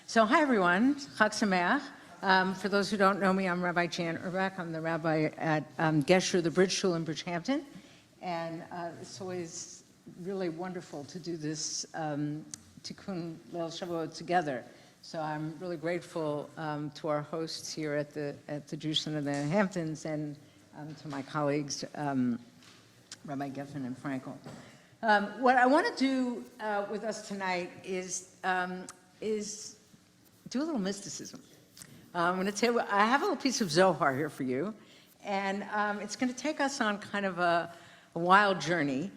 So hi everyone, Chag Sameach. For those who don't know me, I'm Rabbi Jan Uhrbach. I'm the rabbi at Gesher, the Bridge Shul in Bridgehampton. And it's always really wonderful to do this Tikkun Leil Shavuot together. So I'm really grateful to our hosts here at the Jewish Center of the Hamptons and to my colleagues, Rabbi Geffen and Frankel. What I want to do with us tonight is do a little mysticism. I'm going to tell you, I have a little piece of Zohar here for you, and it's going to take us on kind of a wild journey.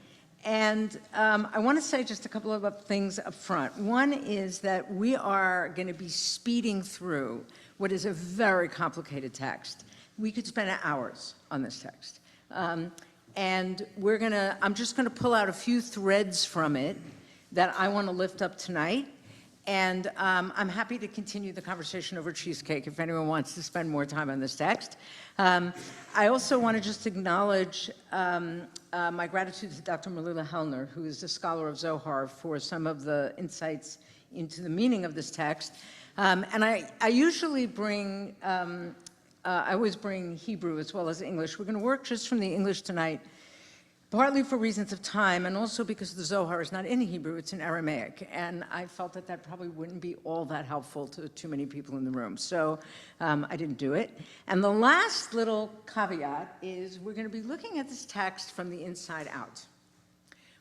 And I want to say just a couple of things up front. One is that we are going to be speeding through what is a very complicated text. We could spend hours on this text. And I'm just going to pull out a few threads from it that I want to lift up tonight. And I'm happy to continue the conversation over cheesecake if anyone wants to spend more time on this text. I also want to just acknowledge my gratitude to Dr. Melila Hellner, who is a scholar of Zohar, for some of the insights into the meaning of this text. And I usually bring, I always bring Hebrew as well as English. We're going to work just from the English tonight, partly for reasons of time, and also because the Zohar is not in Hebrew, it's in Aramaic. And I felt that that probably wouldn't be all that helpful to too many people in the room. So I didn't do it. And the last little caveat is we're going to be looking at this text from the inside out.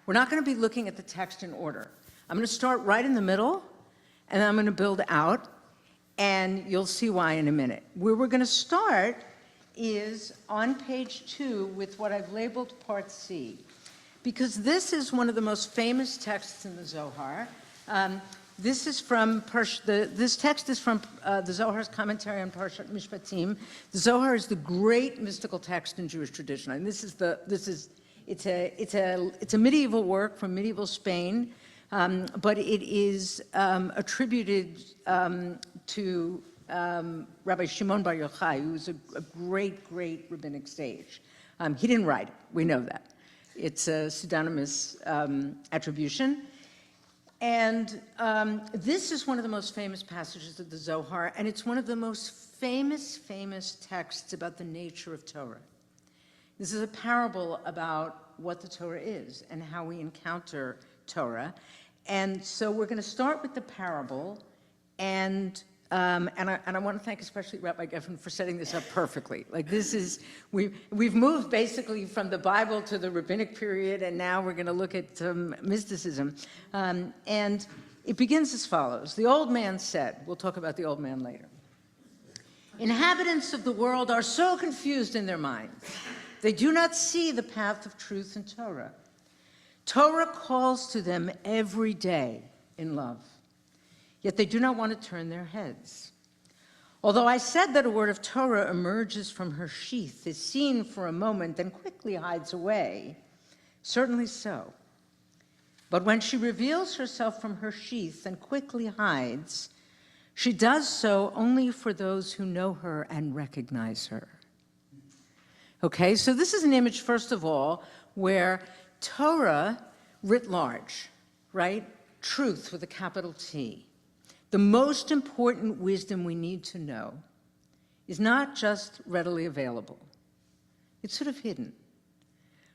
We're not going to be looking at the text in order. I'm going to start right in the middle, and then I'm going to build out, and you'll see why in a minute. Where we're going to start is on page 2 with what I've labeled part C, because this is one of the most famous texts in the Zohar. This text is from the Zohar's commentary on Parshat Mishpatim. The Zohar is the great mystical text in Jewish tradition, and it's a medieval work from medieval Spain, but it is attributed to Rabbi Shimon Bar Yochai, who was a great, great rabbinic sage. He didn't write it, we know that. It's a pseudonymous attribution. And this is one of the most famous passages of the Zohar, and it's one of the most famous texts about the nature of Torah. This is a parable about what the Torah is and how we encounter Torah. And so we're going to start with the parable, and I want to thank especially Rabbi Geffen for setting this up perfectly. Like we've moved basically from the Bible to the rabbinic period, and now we're going to look at mysticism. And it begins as follows. The old man said, we'll talk about the old man later, inhabitants of the world are so confused in their minds. They do not see the path of truth and Torah. Torah calls to them every day in love. Yet they do not want to turn their heads. Although I said that a word of Torah emerges from her sheath, is seen for a moment, then quickly hides away, certainly so. But when she reveals herself from her sheath and quickly hides, she does so only for those who know her and recognize her. Okay, so this is an image, first of all, where Torah writ large, right? Truth with a capital T. The most important wisdom we need to know is not just readily available. It's sort of hidden,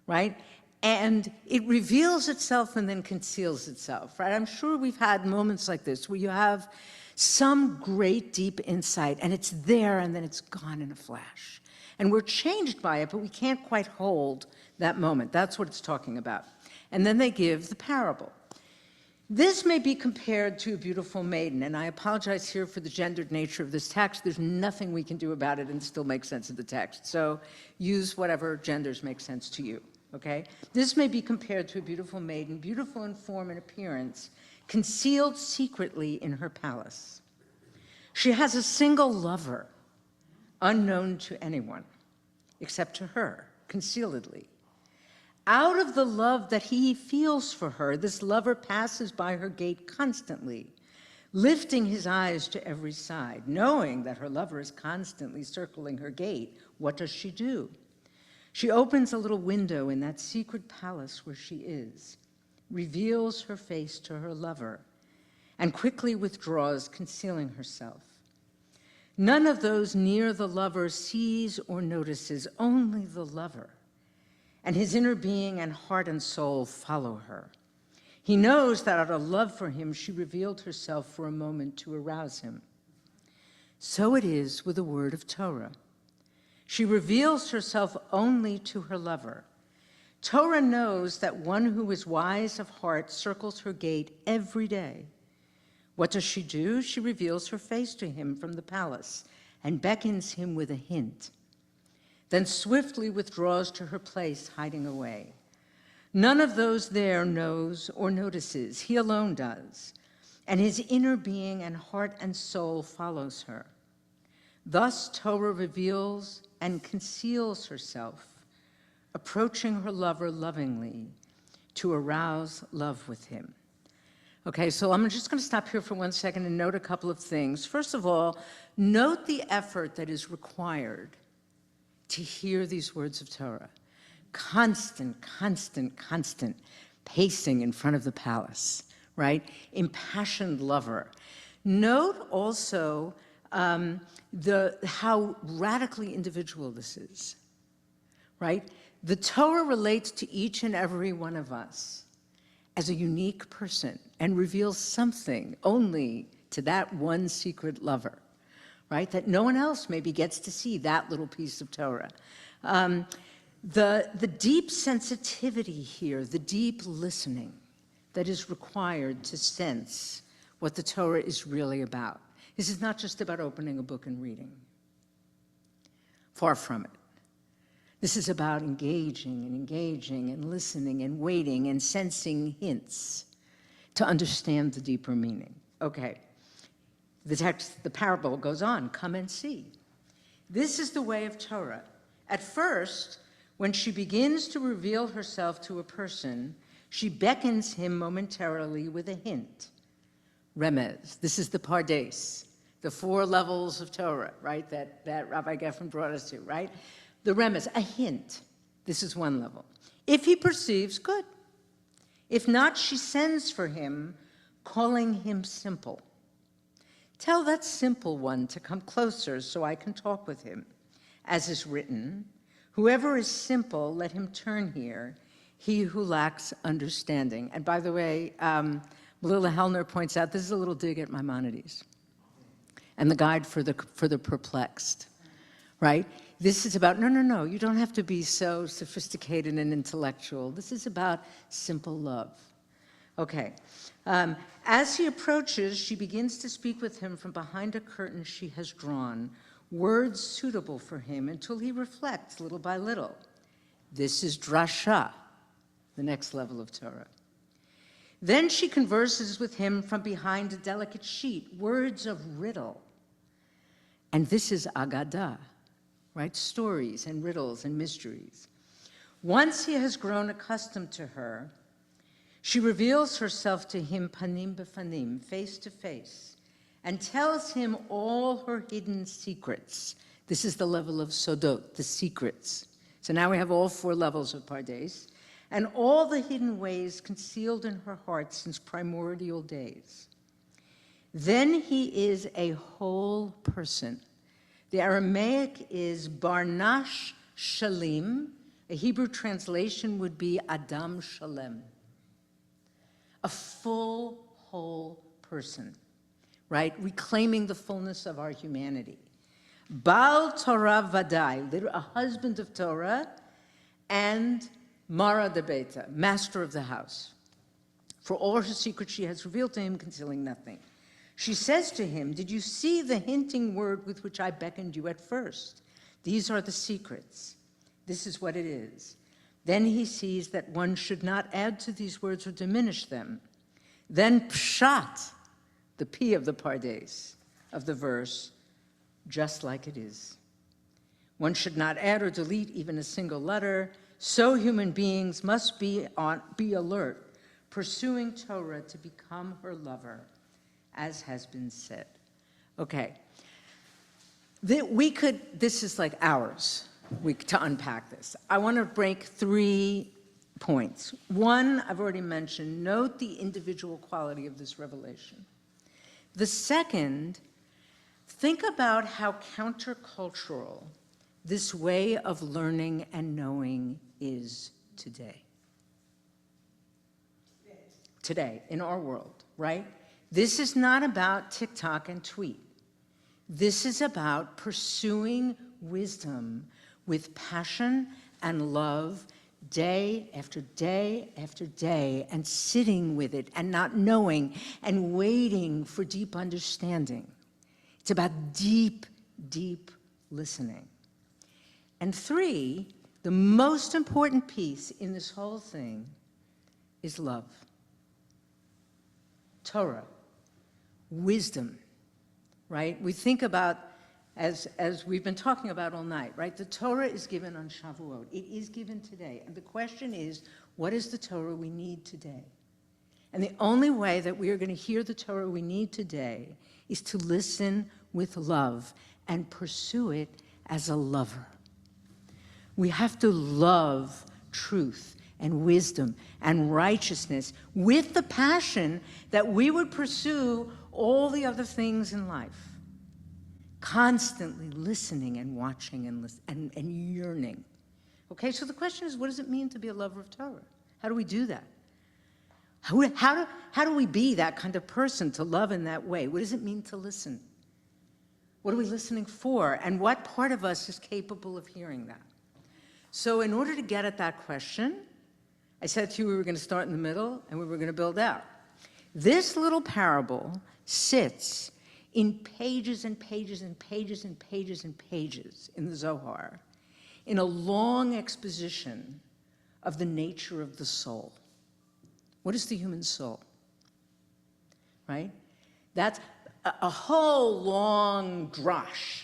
right? And it reveals itself and then conceals itself, right? I'm sure we've had moments like this where you have some great deep insight and it's there and then it's gone in a flash. And we're changed by it, but we can't quite hold that moment. That's what it's talking about. And then they give the parable. This may be compared to a beautiful maiden, and I apologize here for the gendered nature of this text. There's nothing we can do about it and still make sense of the text. So use whatever genders make sense to you, okay? This may be compared to a beautiful maiden, beautiful in form and appearance, concealed secretly in her palace. She has a single lover, unknown to anyone, except to her, concealedly. Out of the love that he feels for her, this lover passes by her gate constantly, lifting his eyes to every side. Knowing that her lover is constantly circling her gate, what does she do? She opens a little window in that secret palace where she is, reveals her face to her lover, and quickly withdraws, concealing herself. None of those near the lover sees or notices, only the lover, and his inner being and heart and soul follow her. He knows that out of love for him, she revealed herself for a moment to arouse him. So it is with the word of Torah. She reveals herself only to her lover. Torah knows that one who is wise of heart circles her gate every day. What does she do? She reveals her face to him from the palace and beckons him with a hint, then swiftly withdraws to her place, hiding away. None of those there knows or notices. He alone does, and his inner being and heart and soul follows her. Thus Torah reveals and conceals herself, approaching her lover lovingly to arouse love with him. Okay, so I'm just going to stop here for 1 second and note a couple of things. First of all, note the effort that is required to hear these words of Torah. Constant pacing in front of the palace, right? Impassioned lover. Note also how radically individual this is, right? The Torah relates to each and every one of us as a unique person and reveals something only to that one secret lover, right? That no one else maybe gets to see that little piece of Torah. The deep sensitivity here, the deep listening that is required to sense what the Torah is really about. This is not just about opening a book and reading. Far from it. This is about engaging and listening and waiting and sensing hints to understand the deeper meaning. Okay, the parable goes on, come and see. This is the way of Torah. At first, when she begins to reveal herself to a person, she beckons him momentarily with a hint. Remez, this is the Pardes, the 4 levels of Torah, right, that Rabbi Geffen brought us to, right? The remez, a hint. This is one level. If he perceives, good. If not, she sends for him, calling him simple. Tell that simple one to come closer so I can talk with him. As is written, whoever is simple, let him turn here, he who lacks understanding. And by the way, Melilla Hellner points out, this is a little dig at Maimonides and the guide for the perplexed, right? This is about, no, you don't have to be so sophisticated and intellectual. This is about simple love. Okay. As he approaches, she begins to speak with him from behind a curtain she has drawn, words suitable for him until he reflects little by little. This is drasha, the next level of Torah. Then she converses with him from behind a delicate sheet, words of riddle. And this is agadah, right? Stories and riddles and mysteries. Once he has grown accustomed to her, she reveals herself to him panim b'fanim, face to face, and tells him all her hidden secrets. This is the level of sodot, the secrets. So now we have all 4 levels of Pardes, and all the hidden ways concealed in her heart since primordial days. Then he is a whole person. The Aramaic is Barnash Shalim. A Hebrew translation would be Adam Shalem. A full, whole person, right? Reclaiming the fullness of our humanity. Baal Torah Vadai, a husband of Torah, and Mara de Beta, master of the house. For all her secrets she has revealed to him, concealing nothing. She says to him, did you see the hinting word with which I beckoned you at first? These are the secrets. This is what it is. Then he sees that one should not add to these words or diminish them. Then pshat, the P of the Pardes, of the verse, just like it is. One should not add or delete even a single letter. So human beings must be alert, pursuing Torah to become her lover, as has been said. Okay. This is like hours to unpack this. I want to break 3 points. One, I've already mentioned, note the individual quality of this revelation. The second, think about how countercultural this way of learning and knowing is today. Today, in our world, right? This is not about TikTok and tweet. This is about pursuing wisdom with passion and love day after day after day, and sitting with it and not knowing and waiting for deep understanding. It's about deep, deep listening. And three, the most important piece in this whole thing is love. Torah, wisdom, right? We think about, as we've been talking about all night, right? The Torah is given on Shavuot. It is given today. And the question is, what is the Torah we need today? And the only way that we are going to hear the Torah we need today is to listen with love and pursue it as a lover. We have to love truth and wisdom and righteousness with the passion that we would pursue all the other things in life. Constantly listening and watching and yearning. Okay, so the question is, what does it mean to be a lover of Torah? How do we do that? How do we be that kind of person to love in that way? What does it mean to listen? What are we listening for? And what part of us is capable of hearing that? So in order to get at that question, I said to you we were going to start in the middle and we were going to build out. This little parable sits in pages and pages and pages and pages and pages in the Zohar, in a long exposition of the nature of the soul. What is the human soul? Right? That's a whole long drash,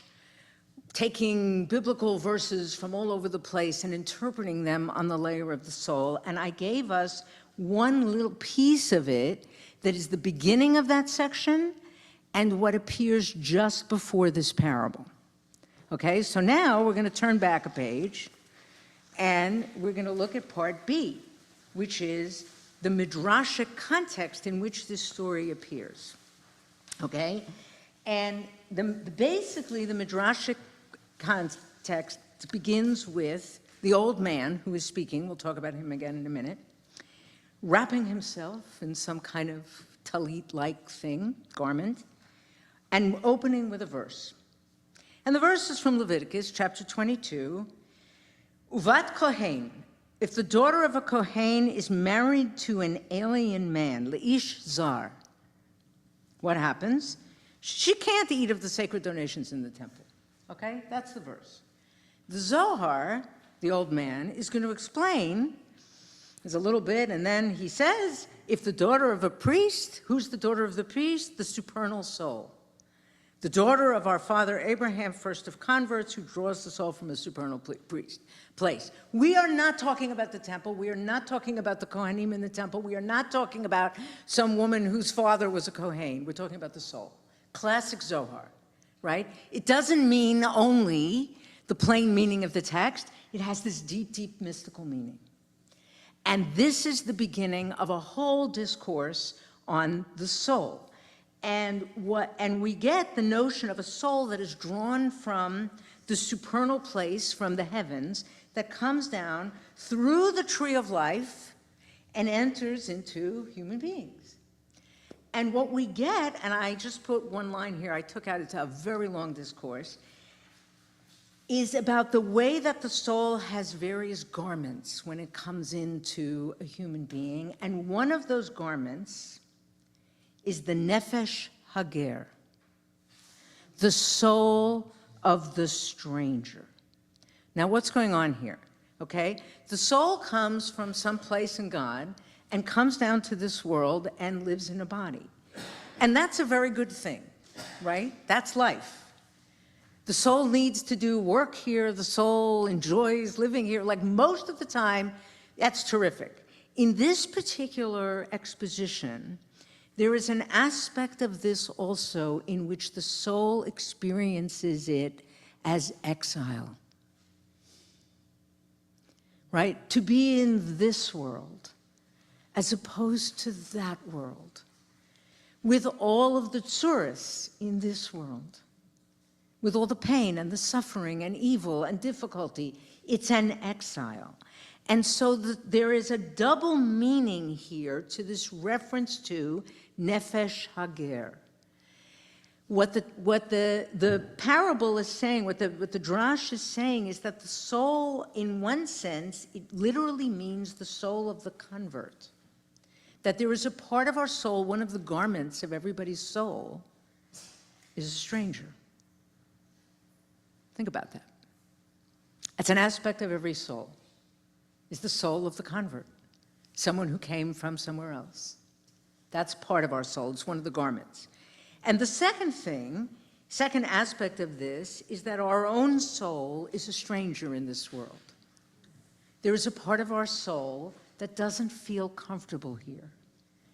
taking biblical verses from all over the place and interpreting them on the layer of the soul. And I gave us one little piece of it that is the beginning of that section and what appears just before this parable. Okay, so now we're going to turn back a page and we're going to look at part B, which is the midrashic context in which this story appears. Okay, and basically the midrashic context begins with the old man who is speaking, we'll talk about him again in a minute, wrapping himself in some kind of talit-like thing, garment, and opening with a verse. And the verse is from Leviticus chapter 22. Uvat Kohen, if the daughter of a Kohen is married to an alien man, leish zar, what happens? She can't eat of the sacred donations in the temple. Okay, that's the verse. The Zohar, the old man, is going to explain, there's a little bit, and then he says, if the daughter of a priest, who's the daughter of the priest? The supernal soul. The daughter of our father Abraham, first of converts, who draws the soul from a supernal place. We are not talking about the temple. We are not talking about the Kohanim in the temple. We are not talking about some woman whose father was a Kohen. We're talking about the soul. Classic Zohar, right? It doesn't mean only the plain meaning of the text. It has this deep, deep mystical meaning. And this is the beginning of a whole discourse on the soul. And we get the notion of a soul that is drawn from the supernal place, from the heavens, that comes down through the tree of life and enters into human beings. And what we get, and I just put one line here, I took out, it's a very long discourse, is about the way that the soul has various garments when it comes into a human being. And one of those garments is the nefesh hager, the soul of the stranger. Now, what's going on here? Okay, the soul comes from some place in God and comes down to this world and lives in a body. And that's a very good thing, right? That's life. The soul needs to do work here. The soul enjoys living here. Like most of the time, that's terrific. In this particular exposition, there is an aspect of this also in which the soul experiences it as exile. Right? To be in this world as opposed to that world. with all of the tsuras in this world, with all the pain and the suffering and evil and difficulty. It's an exile. And so there is a double meaning here to this reference to Nefesh Hager. What the parable is saying, what the drash is saying, is that the soul, in one sense, it literally means the soul of the convert. That there is a part of our soul, one of the garments of everybody's soul, is a stranger. Think about that. It's an aspect of every soul. Is the soul of the convert, someone who came from somewhere else. That's part of our soul. It's one of the garments. And the second aspect of this is that our own soul is a stranger in this world. There is a part of our soul that doesn't feel comfortable here,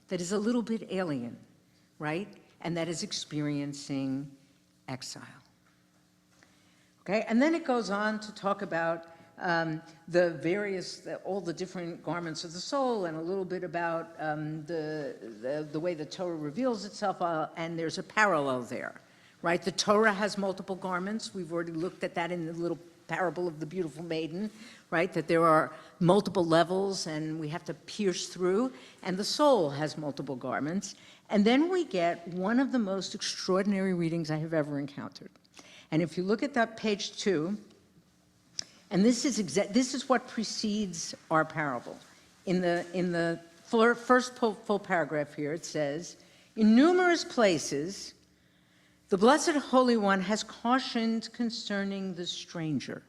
that is a little bit alien, right? And that is experiencing exile. Okay, and then it goes on to talk about all the different garments of the soul, and a little bit about the way the Torah reveals itself, and there's a parallel there, right? The Torah has multiple garments. We've already looked at that in the little parable of the beautiful maiden, right? That there are multiple levels, and we have to pierce through, and the soul has multiple garments. And then we get one of the most extraordinary readings I have ever encountered. And if you look at that page 2, and this is what precedes our parable. In the first full paragraph here, it says, in numerous places, the Blessed Holy One has cautioned concerning the stranger.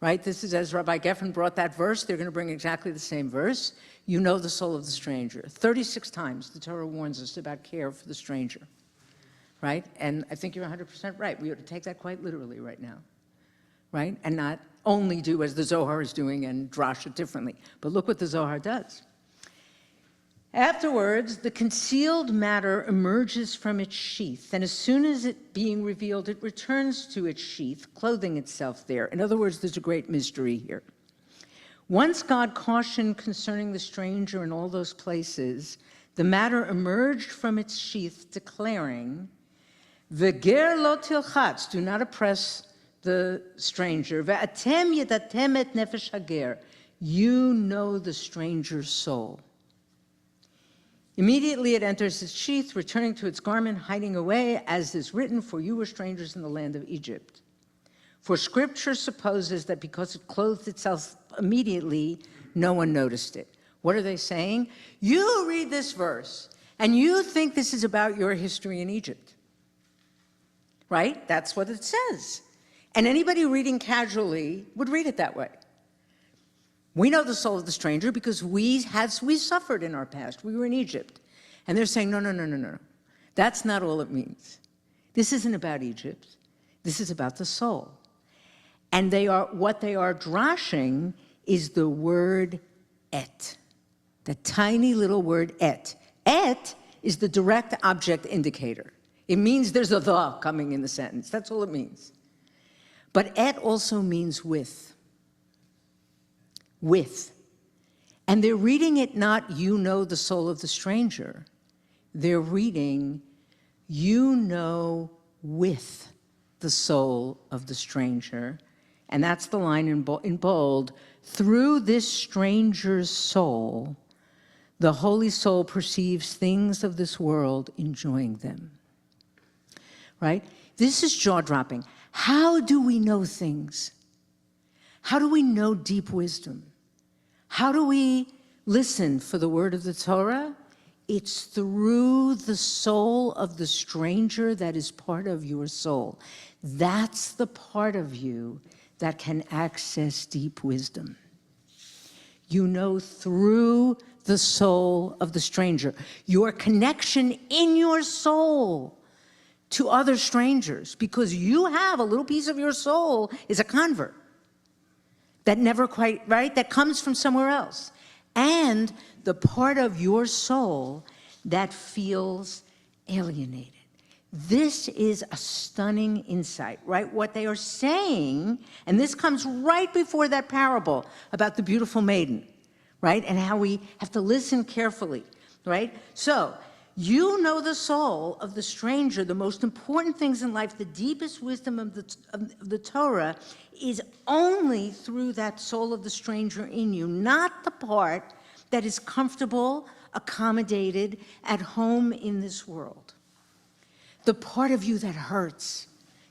Right? This is, as Rabbi Geffen brought that verse, they're going to bring exactly the same verse. You know the soul of the stranger. 36 times the Torah warns us about care for the stranger. Right? And I think you're 100% right. We ought to take that quite literally right now. Right? And not only do as the Zohar is doing and drash it differently. But look what the Zohar does. Afterwards, the concealed matter emerges from its sheath, and as soon as it being revealed, it returns to its sheath, clothing itself there. In other words, there's a great mystery here. Once God cautioned concerning the stranger in all those places, the matter emerged from its sheath, declaring, V'ger lo tilchatz, do not oppress the stranger. Ve'atem yedatem et nefesh hager, you know the stranger's soul. Immediately it enters its sheath, returning to its garment, hiding away, as is written, for you were strangers in the land of Egypt. For Scripture supposes that because it clothed itself immediately, no one noticed it. What are they saying? You read this verse, and you think this is about your history in Egypt. Right? That's what it says. And anybody reading casually would read it that way. We know the soul of the stranger because we suffered in our past. We were in Egypt. And they're saying, no. That's not all it means. This isn't about Egypt. This is about the soul. And what they are drashing is the word et. The tiny little word et. Et is the direct object indicator. It means there's a the coming in the sentence. That's all it means. But et also means with. With. And they're reading it not, you know the soul of the stranger. They're reading, you know with the soul of the stranger. And that's the line in bold. Through this stranger's soul, the Holy Soul perceives things of this world, enjoying them. Right? This is jaw-dropping. How do we know things? How do we know deep wisdom? How do we listen for the word of the Torah? It's through the soul of the stranger that is part of your soul. That's the part of you that can access deep wisdom. You know through the soul of the stranger. Your connection in your soul to other strangers, because you have a little piece of your soul is a convert. That never quite, right? That comes from somewhere else. And the part of your soul that feels alienated. This is a stunning insight, right? What they are saying, and this comes right before that parable about the beautiful maiden, right? And how we have to listen carefully, right? So, You know the soul of the stranger. The most important things in life, the deepest wisdom of the Torah is only through that soul of the stranger in you, not the part that is comfortable, accommodated, at home in this world. The part of you that hurts,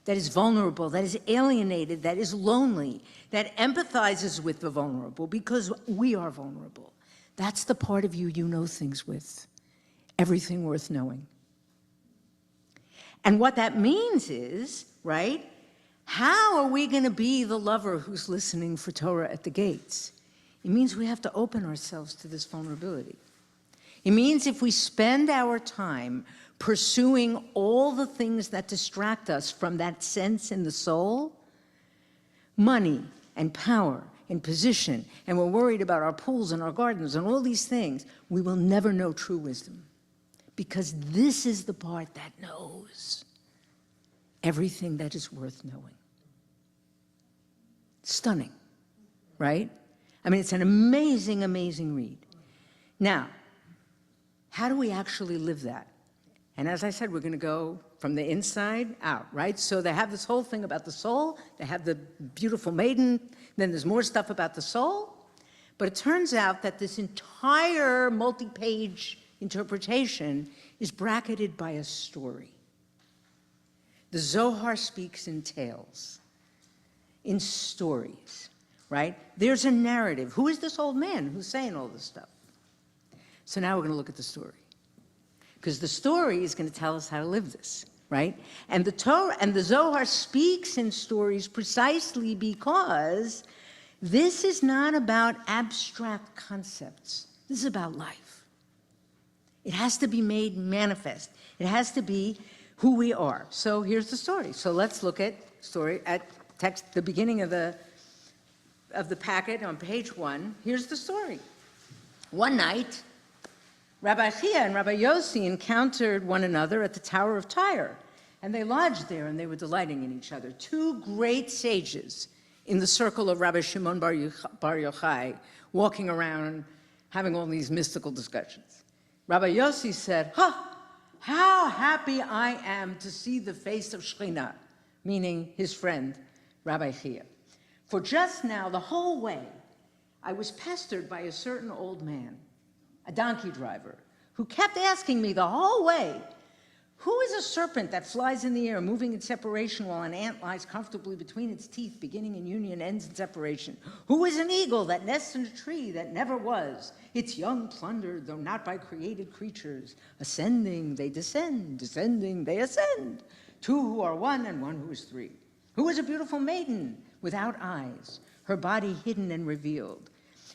that is vulnerable, that is alienated, that is lonely, that empathizes with the vulnerable because we are vulnerable. That's the part of you you know things with. Everything worth knowing. And what that means is, right, how are we going to be the lover who's listening for Torah at the gates? It means we have to open ourselves to this vulnerability. It means if we spend our time pursuing all the things that distract us from that sense in the soul, money and power and position, and we're worried about our pools and our gardens and all these things, we will never know true wisdom. Because this is the part that knows everything that is worth knowing. Stunning, right? I mean, it's an amazing, amazing read. Now, how do we actually live that? And as I said, we're going to go from the inside out, right? So they have this whole thing about the soul. They have the beautiful maiden. Then there's more stuff about the soul. But it turns out that this entire multi-page interpretation is bracketed by a story. The Zohar speaks in tales, in stories, right? There's a narrative. Who is this old man who's saying all this stuff? So now we're going to look at the story. Because the story is going to tell us how to live this, right? And the Torah and the Zohar speaks in stories precisely because this is not about abstract concepts. This is about life. It has to be made manifest. It has to be who we are. So here's the story. So let's look at text, the beginning of the packet on page 1. Here's the story. One night, Rabbi Chia and Rabbi Yossi encountered one another at the Tower of Tyre, and they lodged there, and they were delighting in each other. Two great sages in the circle of Rabbi Shimon Bar Yochai, walking around, having all these mystical discussions. Rabbi Yossi said, how happy I am to see the face of Shekhinah, meaning his friend, Rabbi Chia. For just now, the whole way, I was pestered by a certain old man, a donkey driver, who kept asking me the whole way, who is a serpent that flies in the air, moving in separation while an ant lies comfortably between its teeth, beginning in union, ends in separation? Who is an eagle that nests in a tree that never was, its young plundered, though not by created creatures? Ascending, they descend, descending, they ascend. Two who are one and one who is three. Who is a beautiful maiden without eyes, her body hidden and revealed?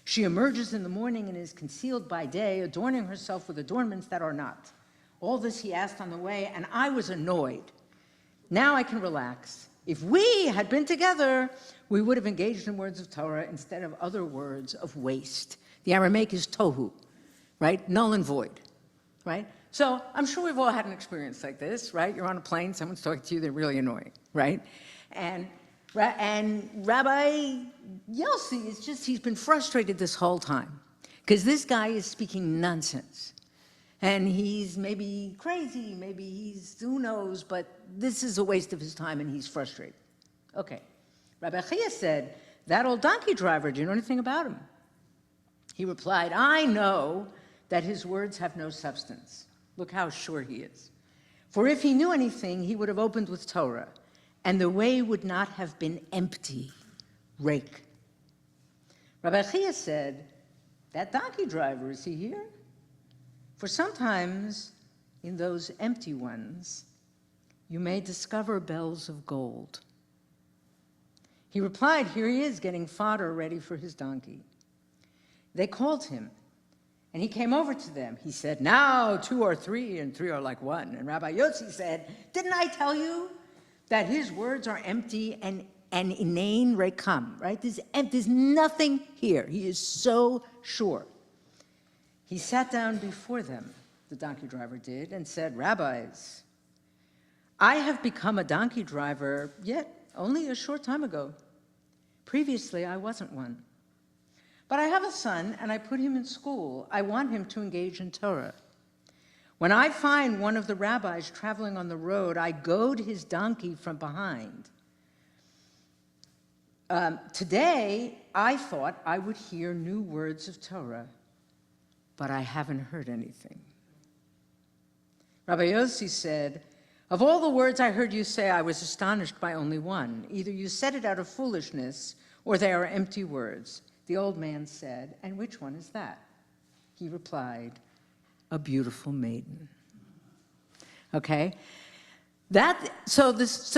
She emerges in the morning and is concealed by day, adorning herself with adornments that are not. All this he asked on the way, and I was annoyed. Now I can relax. If we had been together, we would have engaged in words of Torah instead of other words of waste. The Aramaic is tohu, right? Null and void, right? So I'm sure we've all had an experience like this, right? You're on a plane, someone's talking to you, they're really annoying, right? And Rabbi Yossi is he's been frustrated this whole time because this guy is speaking nonsense. And he's maybe crazy, maybe he's, who knows, but this is a waste of his time and he's frustrated. Okay. Rabbi Chia said, that old donkey driver, do you know anything about him? He replied, I know that his words have no substance. Look how sure he is. For if he knew anything, he would have opened with Torah, and the way would not have been empty, rake. Rabbi Chia said, that donkey driver, is he here? For sometimes, in those empty ones, you may discover bells of gold. He replied, here he is, getting fodder ready for his donkey. They called him, and he came over to them. He said, now 2 are 3, and 3 are like 1. And Rabbi Yossi said, didn't I tell you that his words are empty and inane, rekam, right? There's nothing here. He is so sure. He sat down before them, the donkey driver did, and said, Rabbis, I have become a donkey driver, yet only a short time ago. Previously, I wasn't one. But I have a son, and I put him in school. I want him to engage in Torah. When I find one of the rabbis traveling on the road, I goad his donkey from behind. Today, I thought I would hear new words of Torah, but I haven't heard anything. Rabbi Yossi said, of all the words I heard you say, I was astonished by only one. Either you said it out of foolishness, or they are empty words. The old man said, and which one is that? He replied, a beautiful maiden. Okay? So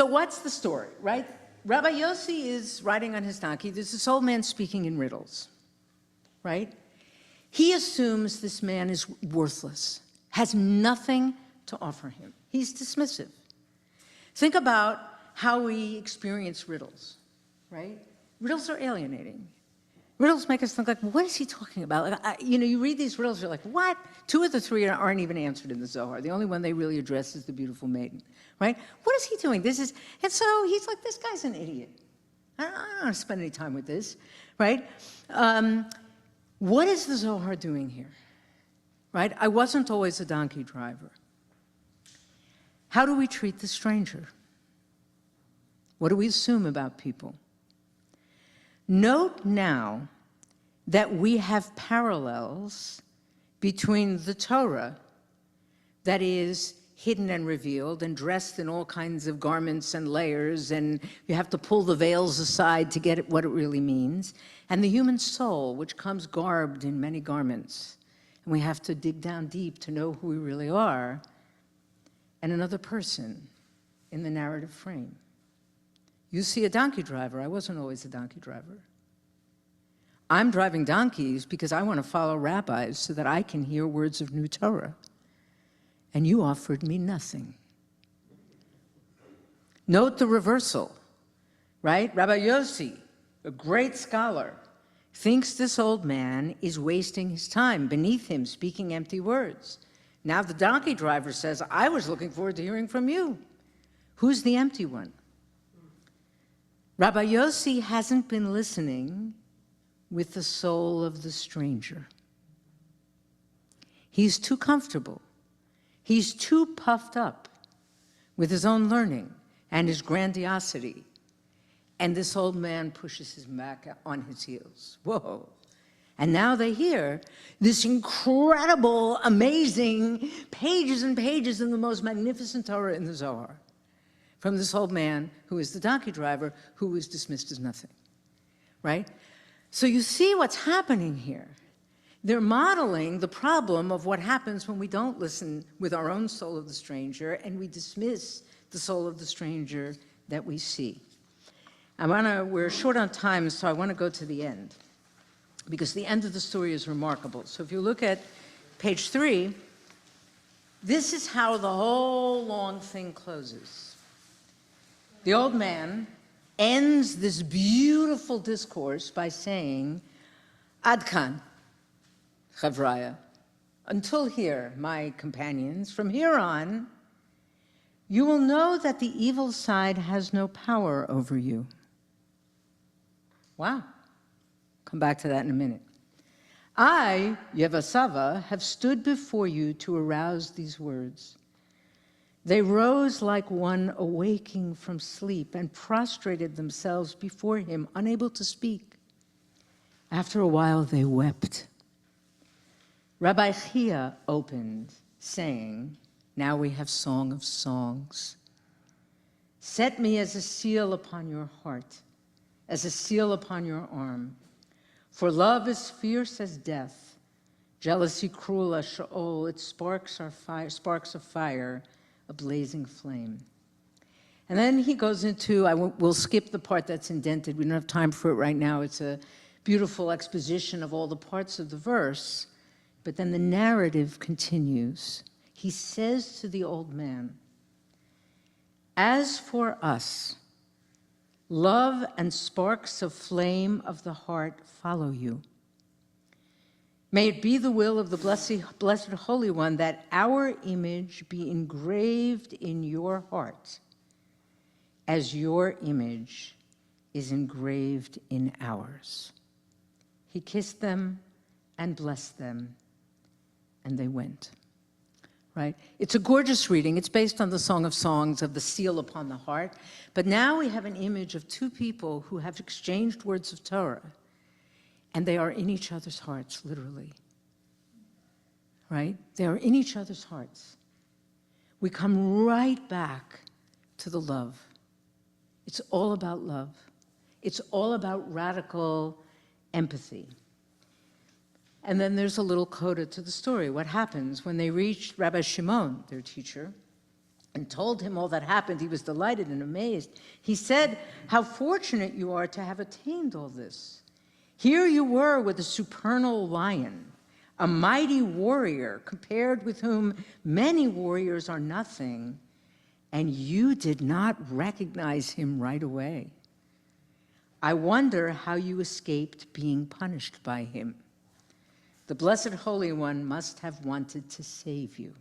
what's the story, right? Rabbi Yossi is riding on his donkey. There's this old man speaking in riddles, right? He assumes this man is worthless, has nothing to offer him. He's dismissive. Think about how we experience riddles, right? Riddles are alienating. Riddles make us think like, what is he talking about? Like, you read these riddles, you're like, what? 2 of the 3 aren't even answered in the Zohar. The only one they really address is the beautiful maiden, right? What is he doing? And so he's like, this guy's an idiot. I don't want to spend any time with this, right? What is the Zohar doing here, right? I wasn't always a donkey driver. How do we treat the stranger? What do we assume about people? Note now that we have parallels between the Torah, that is hidden and revealed and dressed in all kinds of garments and layers, and you have to pull the veils aside to get what it really means, and the human soul, which comes garbed in many garments, and we have to dig down deep to know who we really are, and another person in the narrative frame. You see a donkey driver. I wasn't always a donkey driver. I'm driving donkeys because I want to follow rabbis so that I can hear words of new Torah. And you offered me nothing. Note the reversal, right? Rabbi Yossi, a great scholar, thinks this old man is wasting his time beneath him, speaking empty words. Now the donkey driver says, I was looking forward to hearing from you. Who's the empty one? Rabbi Yossi hasn't been listening with the soul of the stranger. He's too comfortable. He's too puffed up with his own learning and his grandiosity. And this old man pushes his back on his heels. Whoa. And now they hear this incredible, amazing pages and pages in the most magnificent Torah in the Zohar from this old man who is the donkey driver who was dismissed as nothing, right? So you see what's happening here. They're modeling the problem of what happens when we don't listen with our own soul of the stranger and we dismiss the soul of the stranger that we see. We're short on time, so I want to go to the end, because the end of the story is remarkable. So if you look at page 3, this is how the whole long thing closes. The old man ends this beautiful discourse by saying, Adkan, Chavraya, until here, my companions, from here on, you will know that the evil side has no power over you. Wow. Come back to that in a minute. I, Yevasava, have stood before you to arouse these words. They rose like one awaking from sleep and prostrated themselves before him, unable to speak. After a while, they wept. Rabbi Chia opened, saying, now we have Song of Songs. Set me as a seal upon your heart, as a seal upon your arm. For love is fierce as death, jealousy cruel as Sheol. Its sparks are sparks of fire, a blazing flame. And then he goes into, we'll skip the part that's indented. We don't have time for it right now. It's a beautiful exposition of all the parts of the verse. But then the narrative continues. He says to the old man, as for us, love and sparks of flame of the heart follow you. May it be the will of the blessed Holy One that our image be engraved in your heart as your image is engraved in ours. He kissed them and blessed them, and they went. right? It's a gorgeous reading. It's based on the Song of Songs of the seal upon the heart. But now we have an image of two people who have exchanged words of Torah, and they are in each other's hearts, literally, right? They are in each other's hearts. We come right back to the love. It's all about love. It's all about radical empathy. And then there's a little coda to the story. What happens when they reached Rabbi Shimon, their teacher, and told him all that happened? He was delighted and amazed. He said, "How fortunate you are to have attained all this. Here you were with a supernal lion, a mighty warrior, compared with whom many warriors are nothing, and you did not recognize him right away. I wonder how you escaped being punished by him. The Blessed Holy One must have wanted to save you."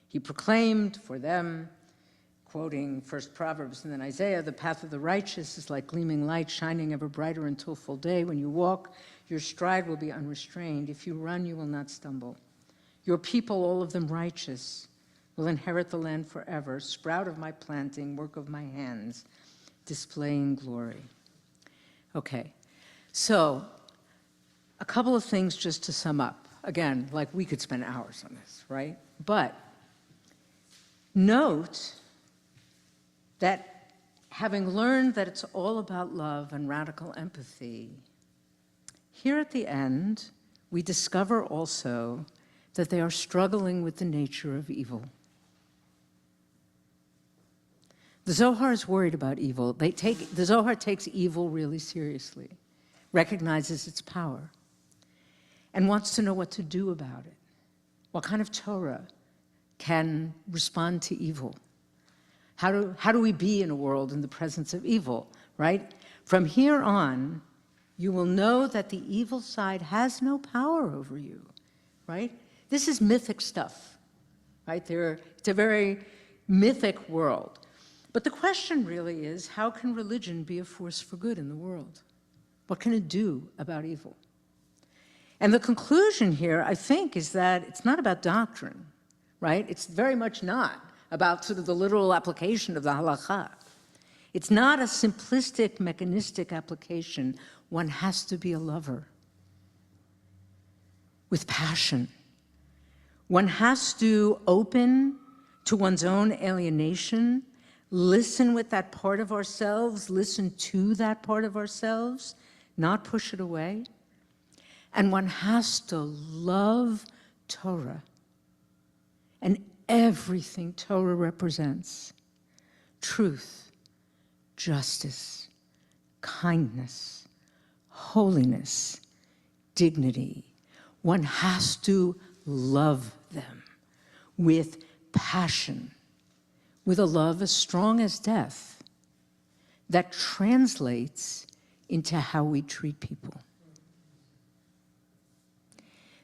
He proclaimed for them, quoting first Proverbs and then Isaiah, "The path of the righteous is like gleaming light, shining ever brighter until full day. When you walk, your stride will be unrestrained. If you run, you will not stumble. Your people, all of them righteous, will inherit the land forever, sprout of my planting, work of my hands, displaying glory." Okay, so a couple of things just to sum up. Again, like we could spend hours on this, right? But note that having learned that it's all about love and radical empathy, here at the end, we discover also that they are struggling with the nature of evil. The Zohar is worried about evil. The Zohar takes evil really seriously, recognizes its power, and wants to know what to do about it. What kind of Torah can respond to evil? How do we be in a world in the presence of evil, right? From here on, you will know that the evil side has no power over you, right? This is mythic stuff, right? It's a very mythic world. But the question really is, how can religion be a force for good in the world? What can it do about evil? And the conclusion here, I think, is that it's not about doctrine, right? It's very much not about sort of the literal application of the halakha. It's not a simplistic, mechanistic application. One has to be a lover with passion. One has to open to one's own alienation, listen with that part of ourselves, listen to that part of ourselves, not push it away. And one has to love Torah and everything Torah represents: truth, justice, kindness, holiness, dignity. One has to love them with passion, with a love as strong as death that translates into how we treat people.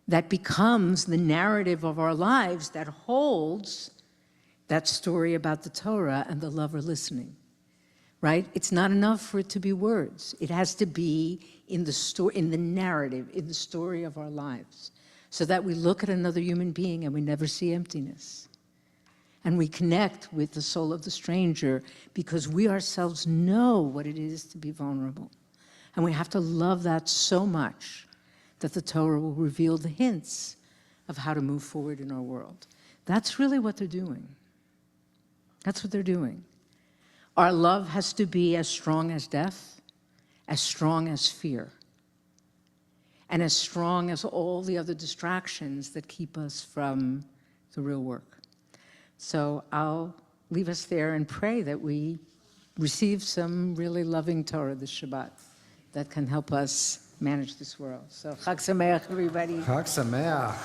That becomes the narrative of our lives that holds that story about the Torah and the lover listening, right? It's not enough for it to be words. It has to be in the narrative, in the story of our lives, so that we look at another human being and we never see emptiness. And we connect with the soul of the stranger because we ourselves know what it is to be vulnerable. And we have to love that so much that the Torah will reveal the hints of how to move forward in our world. That's really what they're doing. That's what they're doing. Our love has to be as strong as death, as strong as fear, and as strong as all the other distractions that keep us from the real work. So I'll leave us there and pray that we receive some really loving Torah this Shabbat that can help us manage this world. So Chag Sameach, everybody. Chag Sameach.